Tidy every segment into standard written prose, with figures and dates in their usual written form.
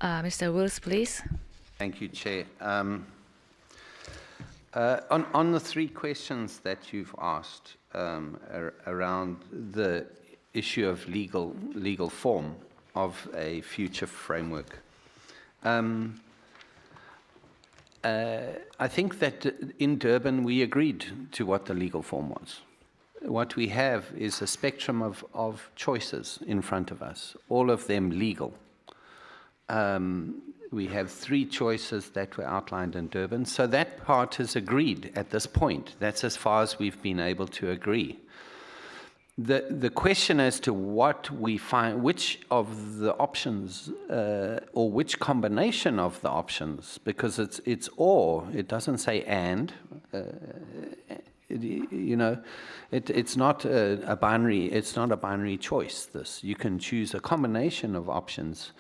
Mr. Wills, please. Thank you, Chair. On the three questions that you've asked around the issue of legal form of a future framework, I think that in Durban we agreed to what the legal form was. What we have is a spectrum of choices in front of us, all of them legal. We have three choices that were outlined in Durban, so that part is agreed at this point. That's as far as we've been able to agree. The question as to what we find, which of the options, or which combination of the options, because it's or, it doesn't say and, it's not a binary choice, this. You can choose a combination of options.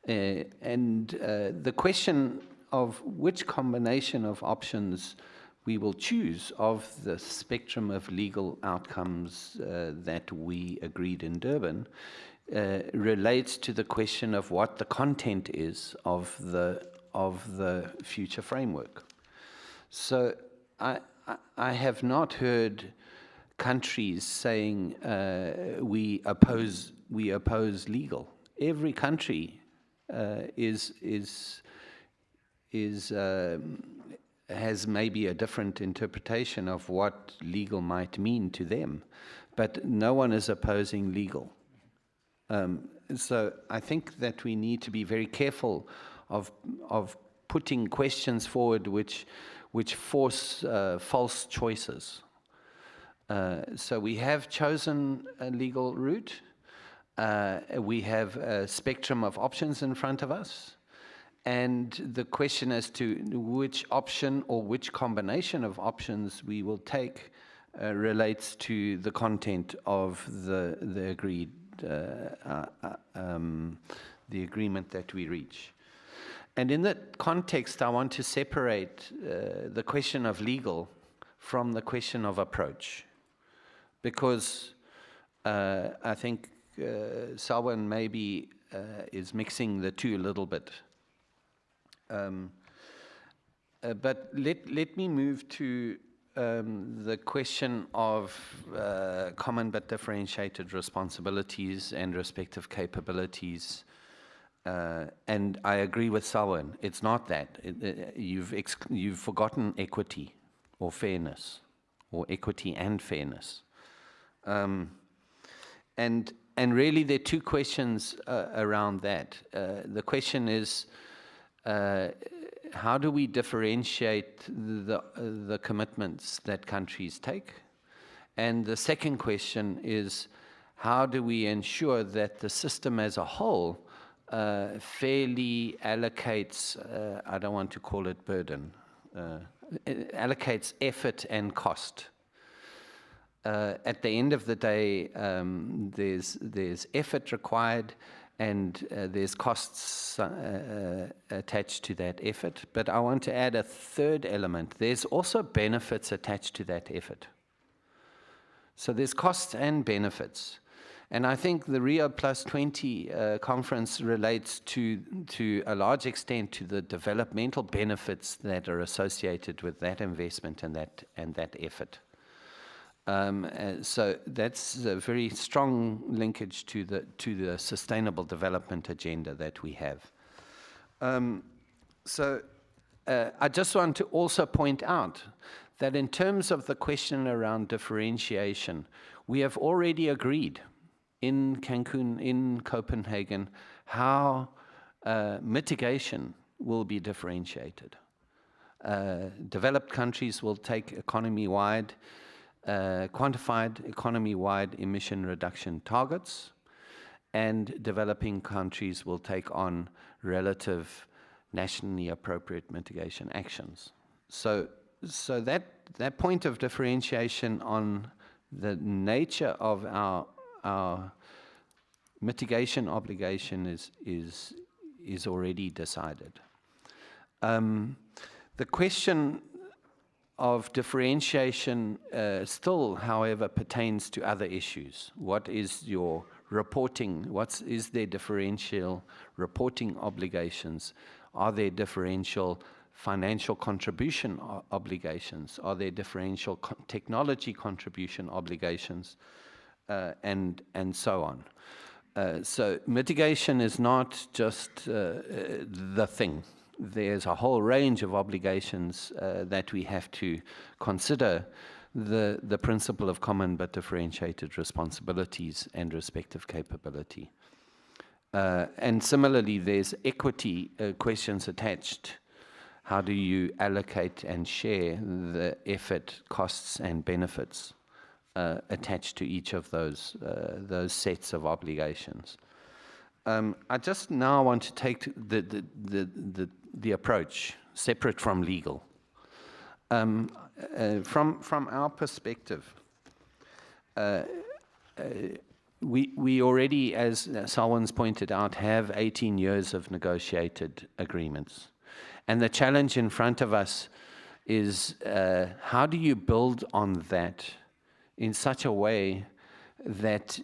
The question of which combination of options we will choose of the spectrum of legal outcomes that we agreed in Durban relates to the question of what the content is of the future framework. So I have not heard countries saying we oppose legal. Every country has maybe a different interpretation of what legal might mean to them, but no one is opposing legal. So I think that we need to be very careful of putting questions forward which force false choices. So we have chosen a legal route. We have a spectrum of options in front of us. And the question as to which option or which combination of options we will take relates to the content of the agreed the agreement that we reach. And in that context, I want to separate the question of legal from the question of approach, because I think Selwyn maybe is mixing the two a little bit. But let me move to the question of common but differentiated responsibilities and respective capabilities. And I agree with Selwyn. It's not that. You've forgotten equity or fairness, or equity and fairness. And really, there are two questions around that. The question is, how do we differentiate the commitments that countries take? And the second question is, how do we ensure that the system as a whole fairly allocates, I don't want to call it burden, allocates effort and cost? At the end of the day, there's effort required, and there's costs attached to that effort. But I want to add a third element. There's also benefits attached to that effort. So there's costs and benefits. And I think the Rio Plus 20 conference relates to a large extent to the developmental benefits that are associated with that investment and that effort. So that's a very strong linkage to the sustainable development agenda that we have. So I just want to also point out that in terms of the question around differentiation, we have already agreed in Cancun, in Copenhagen, how mitigation will be differentiated. Developed countries will take economy-wide quantified economy-wide emission reduction targets, and developing countries will take on relative nationally appropriate mitigation actions. So that point of differentiation on the nature of our mitigation obligation is already decided. The question of differentiation still, however, pertains to other issues. What is your reporting? Is there differential reporting obligations? Are there differential financial contribution obligations? Are there differential technology contribution obligations? And so on. So mitigation is not just the thing. There's a whole range of obligations that we have to consider the principle of common but differentiated responsibilities and respective capability. And similarly, there's equity questions attached. How do you allocate and share the effort, costs, and benefits attached to each of those sets of obligations? I just now want to take the approach separate from legal. From our perspective, we already, as Selwyn's pointed out, have 18 years of negotiated agreements. And the challenge in front of us is how do you build on that in such a way that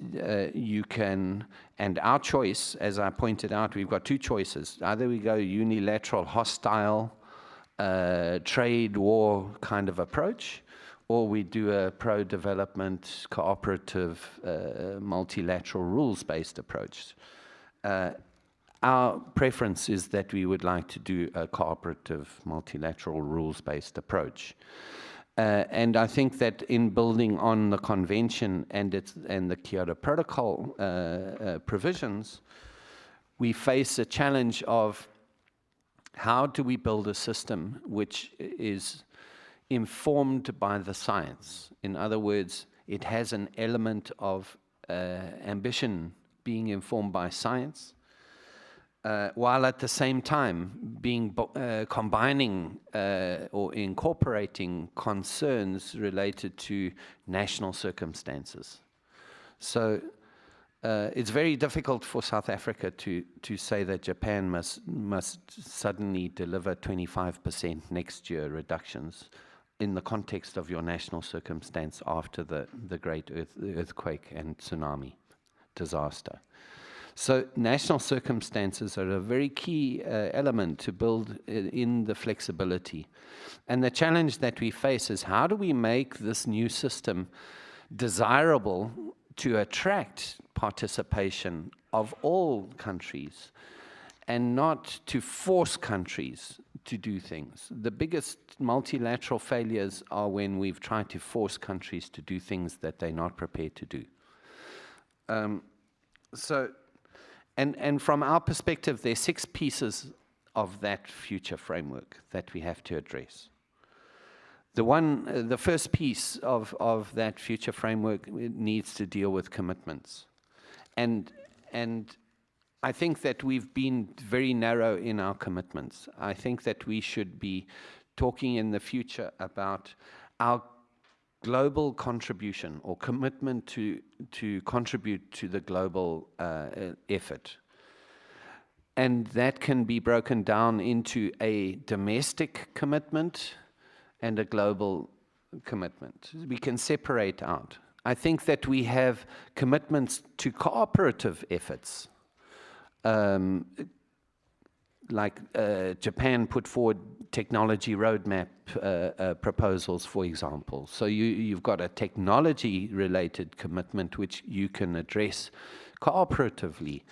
you can, and our choice, as I pointed out, we've got two choices. Either we go unilateral, hostile, trade war kind of approach, or we do a pro-development, cooperative, multilateral, rules-based approach. Our preference is that we would like to do a cooperative, multilateral, rules-based approach. And I think that in building on the convention and the Kyoto Protocol provisions, we face a challenge of how do we build a system which is informed by the science? In other words, it has an element of ambition being informed by science, while at the same time being combining or incorporating concerns related to national circumstances. So it's very difficult for South Africa to say that Japan must suddenly deliver 25% next year reductions in the context of your national circumstance after the great earthquake and tsunami disaster. So national circumstances are a very key element to build in the flexibility. And the challenge that we face is how do we make this new system desirable to attract participation of all countries and not to force countries to do things. The biggest multilateral failures are when we've tried to force countries to do things that they're not prepared to do. And from our perspective, there are 6 pieces of that future framework that we have to address. The first piece of that future framework needs to deal with commitments. And I think that we've been very narrow in our commitments. I think that we should be talking in the future about our global contribution or commitment to contribute to the global effort. And that can be broken down into a domestic commitment and a global commitment. We can separate out. I think that we have commitments to cooperative efforts. Like Japan put forward technology roadmap proposals, for example. So you've got a technology-related commitment which you can address cooperatively.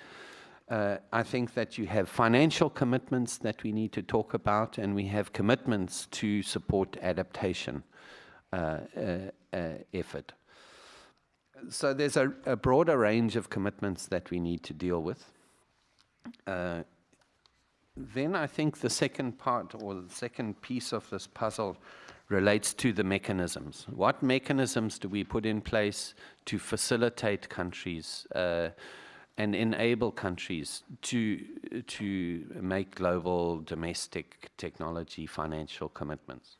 I think that you have financial commitments that we need to talk about, and we have commitments to support adaptation effort. So there's a broader range of commitments that we need to deal with. Then I think the second part or the second piece of this puzzle relates to the mechanisms. What mechanisms do we put in place to facilitate countries and enable countries to make global, domestic technology financial commitments?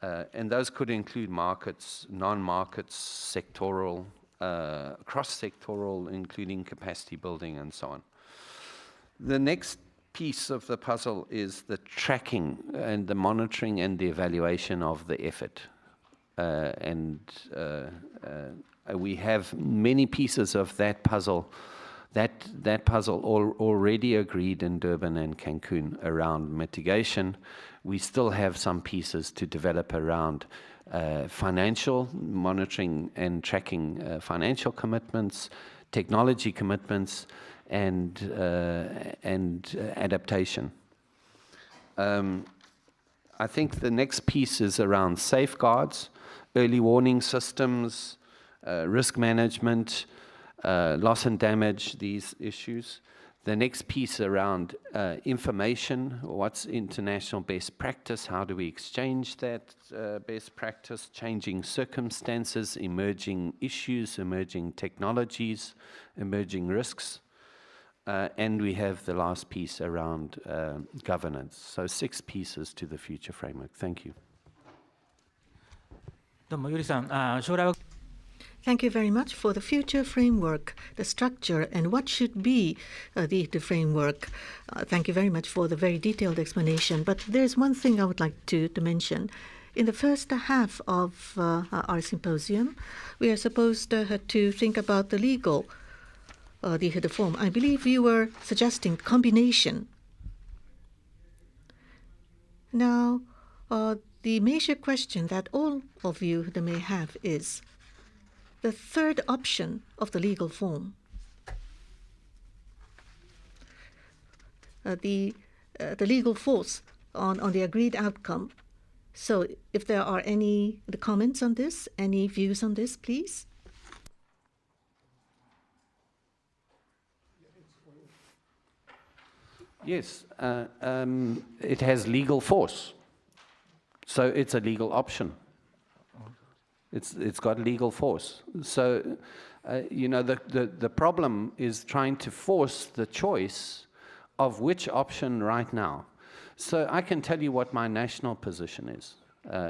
And those could include markets, non-markets, sectoral, cross-sectoral, including capacity building and so on. The next piece of the puzzle is the tracking and the monitoring and the evaluation of the effort. we have many pieces of that puzzle. That puzzle already agreed in Durban and Cancun around mitigation. We still have some pieces to develop around financial monitoring and tracking financial commitments, technology commitments, and adaptation. I think the next piece is around safeguards, early warning systems, risk management, loss and damage, these issues. The next piece around information, what's international best practice, how do we exchange that best practice, changing circumstances, emerging issues, emerging technologies, emerging risks. And we have the last piece around governance. So 6 pieces to the future framework. Thank you. Thank you very much for the future framework, the structure, and what should be the framework. Thank you very much for the very detailed explanation. But there's one thing I would like to mention. In the first half of our symposium, we are supposed to think about the legal the form. I believe you were suggesting combination. Now, the major question that all of you may have is the third option of the legal form. The legal force on the agreed outcome. So if there are any comments on this, any views on this, please. Yes, it has legal force. So it's a legal option. It's got legal force. So, you know, the problem is trying to force the choice of which option right now. So I can tell you what my national position is.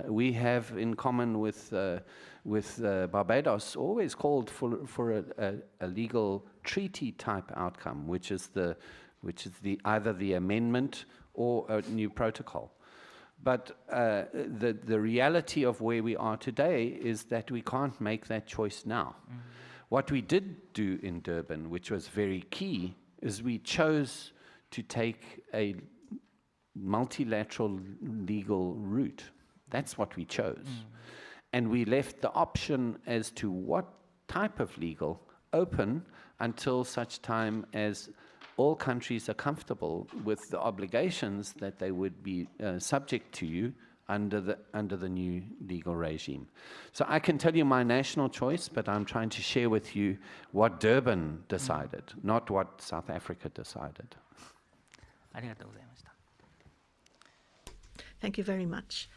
We have in common with Barbados always called for a legal treaty type outcome, which is either the amendment or a new protocol. But the reality of where we are today is that we can't make that choice now. Mm-hmm. What we did do in Durban, which was very key, is we chose to take a multilateral legal route. That's what we chose. Mm-hmm. And we left the option as to what type of legal open until such time as all countries are comfortable with the obligations that they would be subject to you under the new legal regime. So I can tell you my national choice, but I'm trying to share with you what Durban decided, not what South Africa decided. Thank you very much.